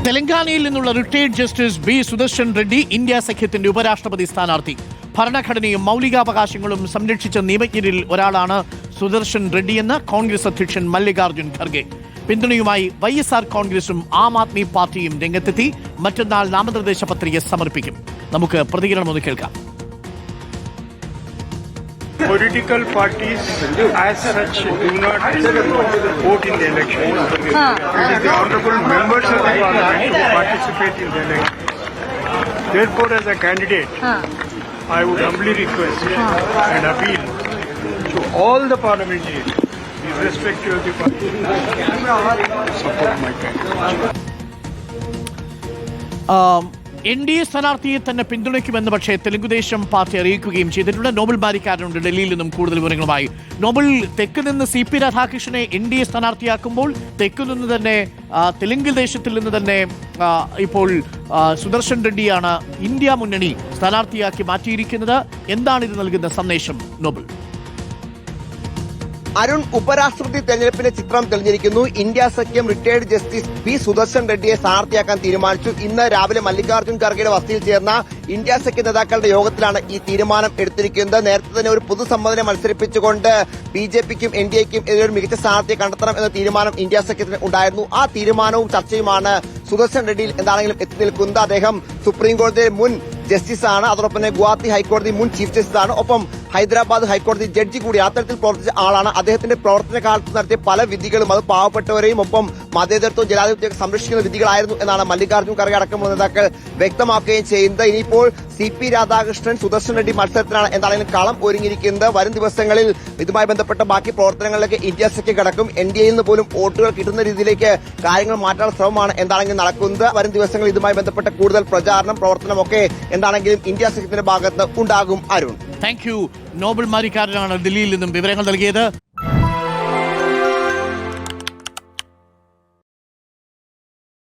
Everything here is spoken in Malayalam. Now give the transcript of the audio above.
തെലങ്കാനയിൽ നിന്നുള്ള retired justice B Sudarshan Reddy India സഖ്യത്തിന്റെ ഉപരാഷ്ട്രപതി സ്ഥാനാർത്ഥി. ഭരണഘടനയും മൗലികാവകാശങ്ങളും സംരക്ഷിച്ച നിയമജ്ഞരിൽ ഒരാളാണ് സുദർശൻ റെഡ്ഡിയെന്ന് കോൺഗ്രസ് അധ്യക്ഷൻ മല്ലികാർജ്ജുൻ ഖർഗെ. പിന്തുണയുമായി YSR കോൺഗ്രസും ആം ആദ്മി പാർട്ടിയും രംഗത്തെത്തി. മറ്റന്നാൾ നാമനിർദ്ദേശ പത്രിക സമർപ്പിക്കും. നമുക്ക് പ്രതികരണം ഒന്ന് കേൾക്കാം. Political parties as such do not vote in the election. It is the honorable members of the parliament who participate in the election. Therefore, as a candidate, I would humbly request and appeal to all the parliamentarians, irrespective of the party, to support my candidate. NDA സ്ഥാനാർത്ഥിയെ തന്നെ പിന്തുണയ്ക്കുമെന്ന് പക്ഷേ തെലുങ്കുദേശം പാർട്ടി അറിയിക്കുകയും ചെയ്തിട്ടുണ്ട്. നോബൽ ബാരിക്കാരുണ്ട് ഡൽഹിയിൽ നിന്നും കൂടുതൽ വിവരങ്ങളുമായി. നോബൽ, തെക്ക് നിന്ന് CP രാധാകൃഷ്ണനെ NDA സ്ഥാനാർത്ഥിയാക്കുമ്പോൾ തെക്കു നിന്ന് തന്നെ തെലുങ്ക് ദേശത്തിൽ നിന്ന് തന്നെ ഇപ്പോൾ സുദർശൻ റെഡ്ഡിയാണ് ഇന്ത്യ മുന്നണി സ്ഥാനാർത്ഥിയാക്കി മാറ്റിയിരിക്കുന്നത്. എന്താണ് ഇത് നൽകുന്ന സന്ദേശം നോബൽ? അരുൺ, ഉപരാഷ്ട്രപതി തെരഞ്ഞെടുപ്പിന്റെ ചിത്രം തെളിഞ്ഞിരിക്കുന്നു. ഇന്ത്യ സഖ്യം റിട്ടയർഡ് ജസ്റ്റിസ് ബി സുദർശൻ റെഡ്ഡിയെ സ്ഥാനാർത്ഥിയാക്കാൻ തീരുമാനിച്ചു. ഇന്ന് രാവിലെ മല്ലികാർജ്ജുൻ ഖർഗെയുടെ വസതിയിൽ ചേർന്ന ഇന്ത്യ സഖ്യ നേതാക്കളുടെ യോഗത്തിലാണ് ഈ തീരുമാനം എടുത്തിരിക്കുന്നത്. നേരത്തെ തന്നെ ഒരു പൊതുസമ്മതനെ മത്സരിപ്പിച്ചുകൊണ്ട് BJPക്കും NDAക്കും എതിരെ മികച്ച സ്ഥാനാർത്ഥിയെ കണ്ടെത്തണം എന്ന തീരുമാനം ഇന്ത്യ സഖ്യത്തിന് ഉണ്ടായിരുന്നു. ആ തീരുമാനവും ചർച്ചയുമാണ് സുദർശൻ റെഡ്ഡിയിൽ എന്താണെങ്കിലും എത്തി നിൽക്കുന്നത്. അദ്ദേഹം സുപ്രീം കോടതിയിലെ മുൻ ജസ്റ്റിസാണ്. അതോടൊപ്പം തന്നെ ഗുവാഹത്തി ഹൈക്കോടതി മുൻ ചീഫ് ജസ്റ്റിസാണ്. ഒപ്പം ഹൈദരാബാദ് ഹൈക്കോടതി ജഡ്ജി കൂടി അത്തരത്തിൽ പ്രവർത്തിച്ച ആളാണ്. അദ്ദേഹത്തിന്റെ പ്രവർത്തന കാലത്ത് നടത്തിയ പല വിധികളും അത് പാവപ്പെട്ടവരെയും ഒപ്പം മതേതരത്വവും ജനാധിപത്യത്തെ സംരക്ഷിക്കുന്ന വിധികളായിരുന്നു എന്നാണ് മല്ലികാർജ്ജുൻ ഖർഗെ അടക്കമുള്ള നേതാക്കൾ വ്യക്തമാക്കുകയും ചെയ്യുന്നത്. ഇനിയിപ്പോൾ CP രാധാകൃഷ്ണൻ, സുദർശൻ റെഡ്ഡി മത്സരത്തിനാണ് എന്താണെങ്കിലും കളം ഒരുങ്ങിയിരിക്കുന്നത്. വരും ദിവസങ്ങളിൽ ഇതുമായി ബന്ധപ്പെട്ട ബാക്കി പ്രവർത്തനങ്ങളിലേക്ക് ഇന്ത്യ സഖ്യം കടക്കും. NDAയിൽ നിന്ന് പോലും വോട്ടുകൾ കിട്ടുന്ന രീതിയിലേക്ക് കാര്യങ്ങൾ മാറ്റാനുള്ള ശ്രമമാണ് എന്താണെങ്കിലും നടക്കുന്നത്. വരും ദിവസങ്ങളിൽ ഇതുമായി ബന്ധപ്പെട്ട കൂടുതൽ പ്രചാരണം, പ്രവർത്തനമൊക്കെ എന്താണെങ്കിലും ഇന്ത്യ സഖ്യത്തിന്റെ ഭാഗത്ത് ഉണ്ടാകും. Arun, thank you. നോബൽ മാരിക്കാരനാണ് ദില്ലിയിൽ നിന്നും വിവരങ്ങൾ നൽകിയത്.